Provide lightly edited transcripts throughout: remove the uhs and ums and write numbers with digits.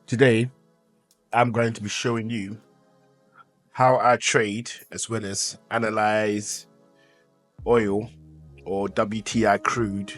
Today, I'm going to be showing you how I trade as well as analyze oil or WTI crude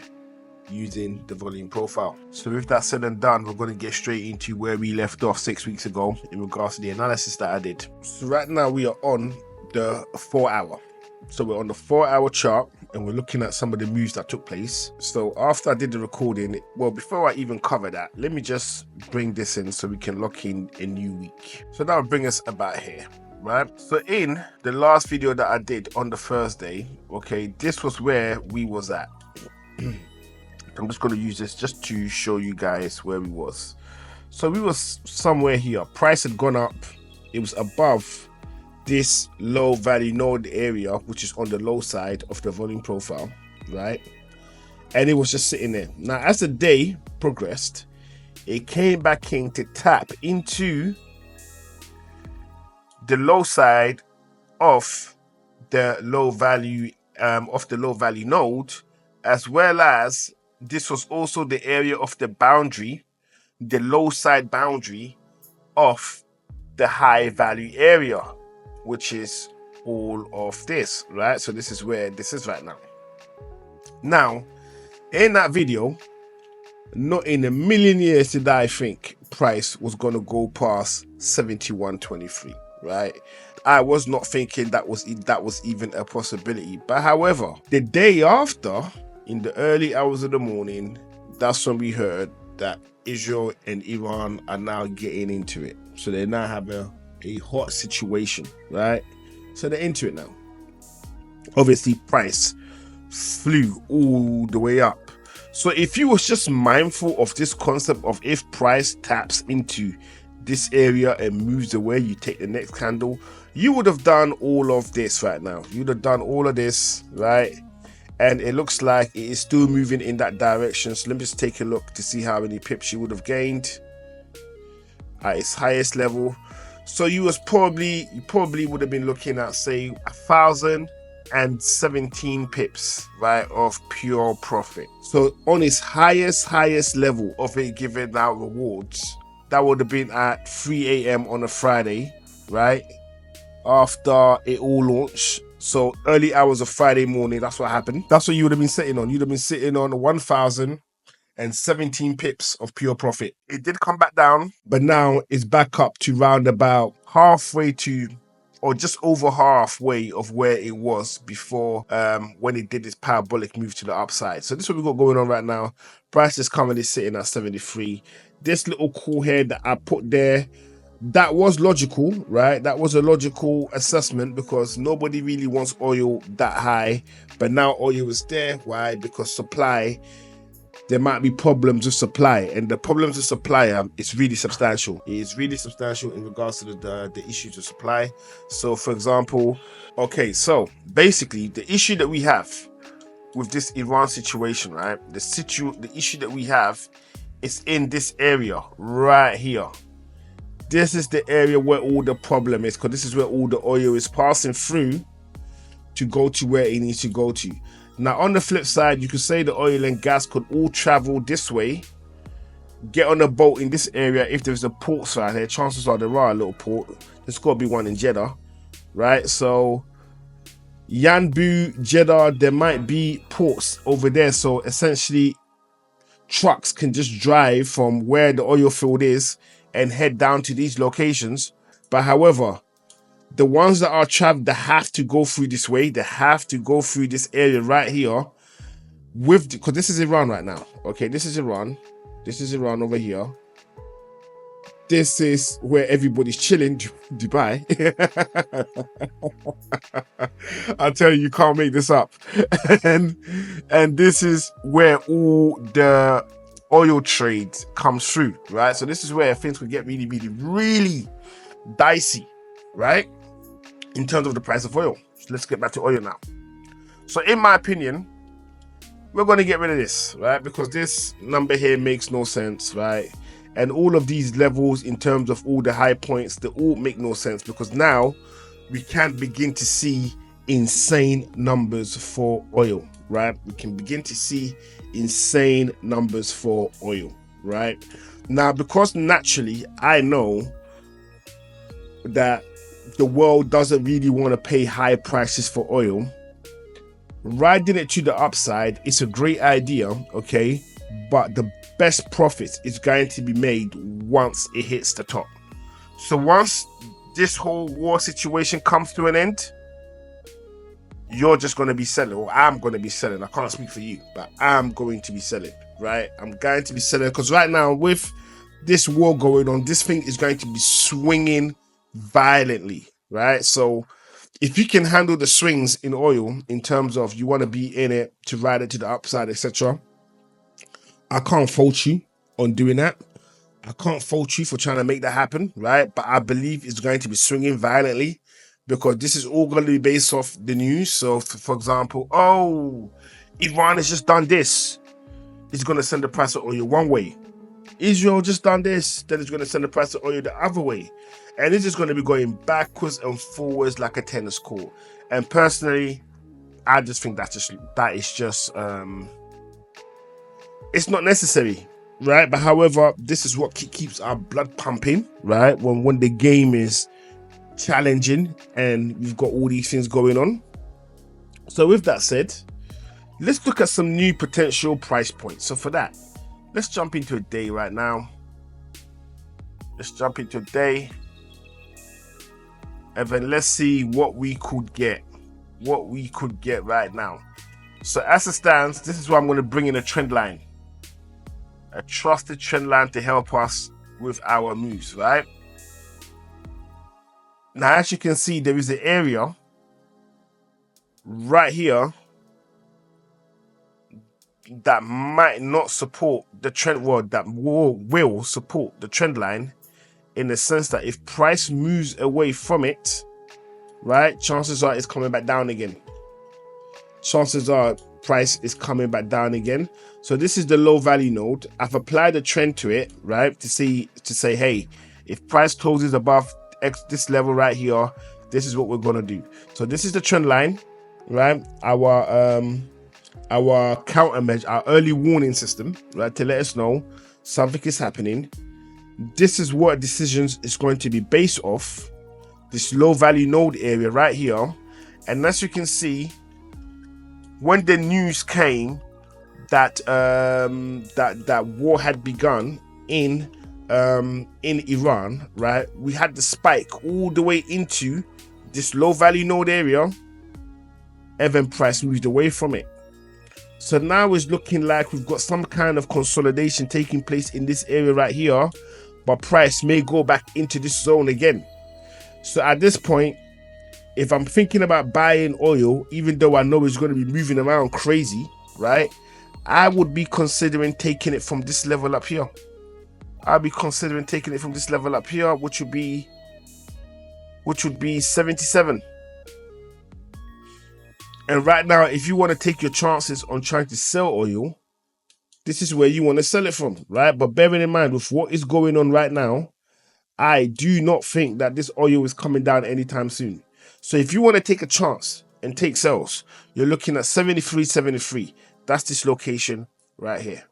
using the volume profile. So with that said and done, we're going to get straight into where we left off 6 weeks ago in regards to the analysis that I did. So right now we are on the 4 hour. So we're on the 4 hour chart and we're looking at some of the moves that took place. So after I did the recording, well, before I even cover that, let me just bring this in so we can lock in a new week. So that will bring us about here, right? So in the last video that I did on the Thursday, okay, this was where we was at. I'm just going to use this just to show you guys where we was. So we was somewhere here. Price had gone up. It was above this low value node area, which is on the low side of the volume profile, right? And it was just sitting there. Now, as the day progressed, it came back in to tap into the low side of the low value node, as well as this was also the area of the boundary, the low side boundary of the high value area, which is all of this, right? So this is where this is right now. Now, in that video, not in a million years did I think price was going to go past 71.23, right? I was not thinking that was even a possibility. But however, the day after, in the early hours of the morning, that's when we heard that Israel and Iran are now getting into it. So they now have a hot situation, right? So they're into it now. Obviously, price flew all the way up. So if you was just mindful of this concept of if price taps into this area and moves away, you take the next candle, you would have done all of this right now. You'd have done all of this, right? And it looks like it is still moving in that direction. So let me just take a look to see how many pips you would have gained at its highest level. So you probably would have been looking at, say, 1,017 pips, right, of pure profit. So on its highest level of it giving out rewards, that would have been at 3 a.m. on a Friday, right, after it all launched. So early hours of Friday morning, that's what happened. That's what you would have been sitting on. You'd have been sitting on 1,017 pips of pure profit. It did come back down, but now it's back up to round about halfway to, or just over halfway of where it was before, when it did this parabolic move to the upside. So this is what we got going on right now. Price is currently sitting at 73. This little call here that I put there, that was logical, right? That was a logical assessment because nobody really wants oil that high, but now oil is there. Why? Because supply, there might be problems with supply, and the problems with supply is really substantial. It is really substantial in regards to the issues of supply. So for example, okay, so basically the issue that we have with this Iran situation, right? The issue that we have is in this area right here. This is the area where all the problem is, because this is where all the oil is passing through to go to where it needs to go to. Now, on the flip side, you could say the oil and gas could all travel this way, get on a boat in this area. If there's a port side here, chances are there are a little port. There's got to be one in Jeddah, right? So Yanbu, Jeddah, there might be ports over there. So essentially, trucks can just drive from where the oil field is and head down to these locations. But however, the ones that are traveling, they have to go through this way. They have to go through this area right here, because this is Iran right now. Okay, this is Iran. This is Iran over here. This is where everybody's chilling, Dubai. I tell you can't make this up. and this is where all the oil trade comes through, right? So this is where things could get really dicey, right, in terms of the price of oil. So let's get back to oil now. So in my opinion, we're going to get rid of this, right, because this number here makes no sense, right? And all of these levels in terms of all the high points, they all make no sense, because now we can begin to see insane numbers for oil, right? We can begin to see insane numbers for oil, right? Now, because naturally I know that the world doesn't really want to pay high prices for oil, riding it to the upside is a great idea, okay? But the best profit is going to be made once it hits the top. So once this whole war situation comes to an end, you're just going to be selling, or I'm going to be selling. I can't speak for you, but I'm going to be selling, right? I'm going to be selling because right now with this war going on, this thing is going to be swinging violently, right? So if you can handle the swings in oil in terms of you want to be in it to ride it to the upside, etc., I can't fault you on doing that. I can't fault you for trying to make that happen, right? But I believe it's going to be swinging violently because this is all going to be based off the news. So, for example, oh, Iran has just done this. It's going to send the price of oil one way. Israel just done this. Then it's going to send the price of oil the other way. And it's just going to be going backwards and forwards like a tennis court. And personally, I just think that is just it's not necessary, right? But however, this is what keeps our blood pumping, right? When the game is challenging and we've got all these things going on. So with that said, let's look at some new potential price points. So for that, let's jump into a day right now. Let's jump into a day. And then let's see what we could get. What we could get right now. So as it stands, this is where I'm going to bring in a trend line. A trusted trend line to help us with our moves, right? Now, as you can see, there is an area right here that might not support the trend, well, that will support the trend line in the sense that if price moves away from it, right, chances are it's coming back down again. Chances are price is coming back down again. So this is the low value node. I've applied a trend to it, right, to say, hey, if price closes above this level right here, this is what we're gonna do. So this is the trend line, right? Our countermeasure, our early warning system, right, to let us know something is happening. This is what decisions is going to be based off, this low value node area right here. And as you can see, when the news came that that war had begun in Iran, right, we had the spike all the way into this low value node area, and then price moved away from it. So now it's looking like we've got some kind of consolidation taking place in this area right here, but price may go back into this zone again. So at this point, if I'm thinking about buying oil, even though I know it's going to be moving around crazy, right, I would be considering taking it from this level up here. I'll be considering taking it from this level up here, which would be 77. And right now, if you want to take your chances on trying to sell oil, this is where you want to sell it from, right? But bearing in mind with what is going on right now, I do not think that this oil is coming down anytime soon. So if you want to take a chance and take sales, you're looking at 73.73. That's this location right here.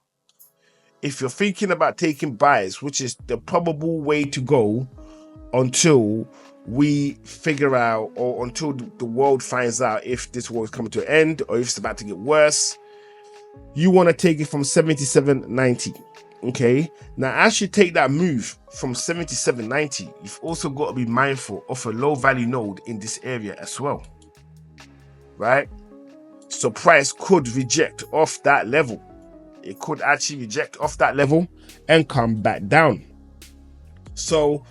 If you're thinking about taking buys, which is the probable way to go until we figure out, or until the world finds out if this war is coming to an end or if it's about to get worse, you want to take it from 77.90. Okay, now as you take that move from 77.90, you've also got to be mindful of a low value node in this area as well, right? So price could reject off that level. It could actually reject off that level and come back down. So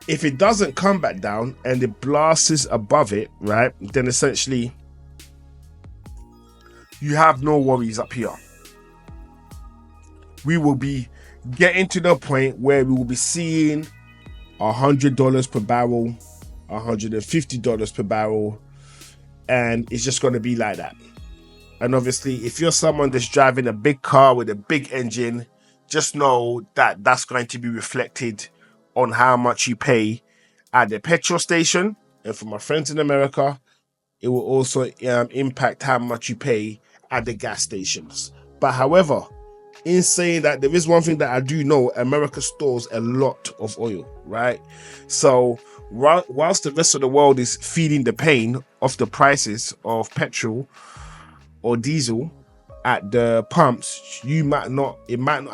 if it doesn't come back down and it blasts above it, right, then essentially you have no worries up here. We will be getting to the point where we will be seeing $100 per barrel, $150 per barrel, and it's just going to be like that. And obviously, if you're someone that's driving a big car with a big engine, just know that that's going to be reflected on how much you pay at the petrol station. And for my friends in America, it will also impact how much you pay at the gas stations. But however, in saying that, there is one thing that I do know: America stores a lot of oil, right? So whilst the rest of the world is feeling the pain of the prices of petrol or diesel at the pumps, it might not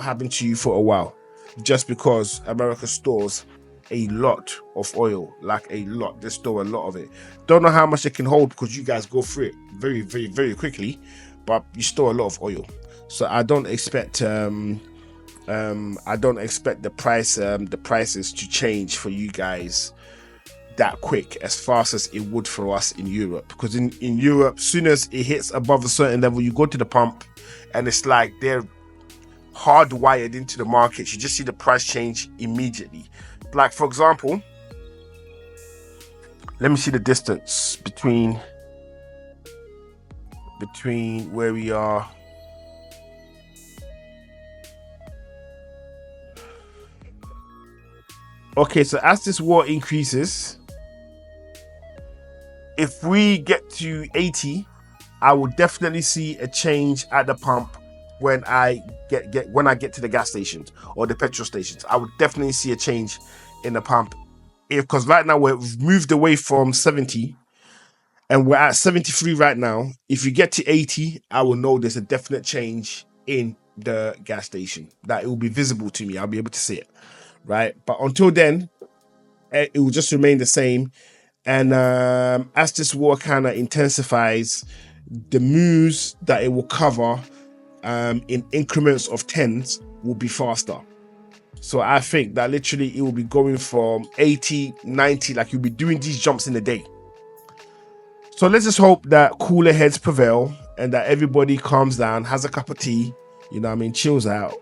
happen to you for a while, just because America stores a lot of oil, like a lot. They store a lot of it. Don't know how much they can hold, because you guys go through it very, very, very quickly, but you store a lot of oil. So I don't expect the prices to change for you guys that quick, as fast as it would for us in Europe. Because in Europe, soon as it hits above a certain level, you go to the pump and it's like they're hardwired into the markets. You just see the price change immediately. Like, for example, let me see the distance between where we are. Okay, so as this war increases, if we get to 80, I will definitely see a change at the pump when I get to the gas stations or the petrol stations. I would definitely see a change in the pump, because right now we've moved away from 70 and we're at 73 right now. If you get to 80, I will know there's a definite change in the gas station, that it will be visible to me. I'll be able to see it, right? But until then, it will just remain the same. And as this war kind of intensifies, the moves that it will cover in increments of tens will be faster. So I think that literally it will be going from 80, 90, like you'll be doing these jumps in a day. So let's just hope that cooler heads prevail and that everybody calms down, has a cup of tea, you know what I mean, chills out.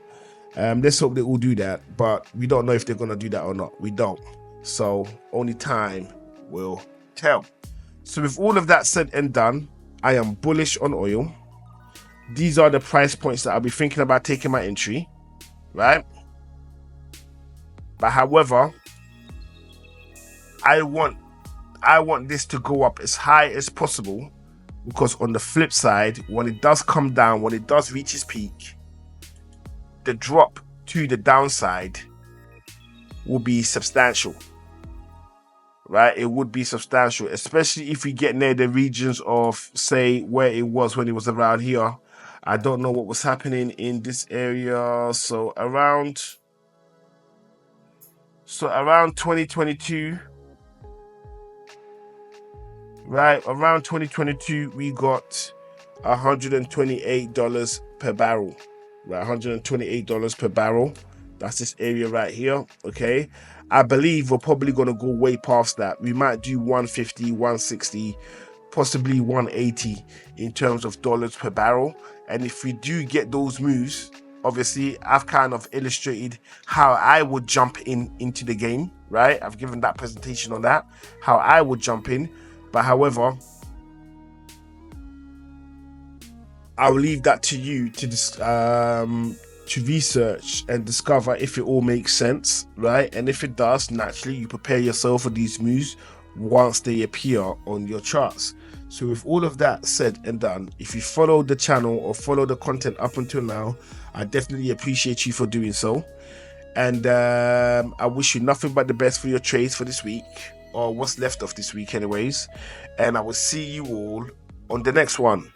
Let's hope they will do that, but we don't know if they're going to do that or not. We don't. So only time will tell. So with all of that said and done, I am bullish on oil. These are the price points that I'll be thinking about taking my entry, right? But however, I want this to go up as high as possible, because on the flip side, when it does come down, when it does reach its peak, the drop to the downside will be substantial, right? It would be substantial, especially if we get near the regions of, say, where it was when it was around here. I don't know what was happening in this area. So around 2022, right? Around 2022, we got $128 per barrel, right? $128 per barrel. That's this area right here, okay? I believe we're probably going to go way past that. We might do 150, 160, possibly 180 in terms of dollars per barrel. And if we do get those moves, obviously I've kind of illustrated how I would jump into the game, right? I've given that presentation on that, how I would jump in. But however, I'll leave that to you to research and discover if it all makes sense, right? And if it does, naturally you prepare yourself for these moves once they appear on your charts. So with all of that said and done, if you follow the channel or follow the content up until now, I definitely appreciate you for doing so. And I wish you nothing but the best for your trades for this week, or what's left of this week anyways. And I will see you all on the next one.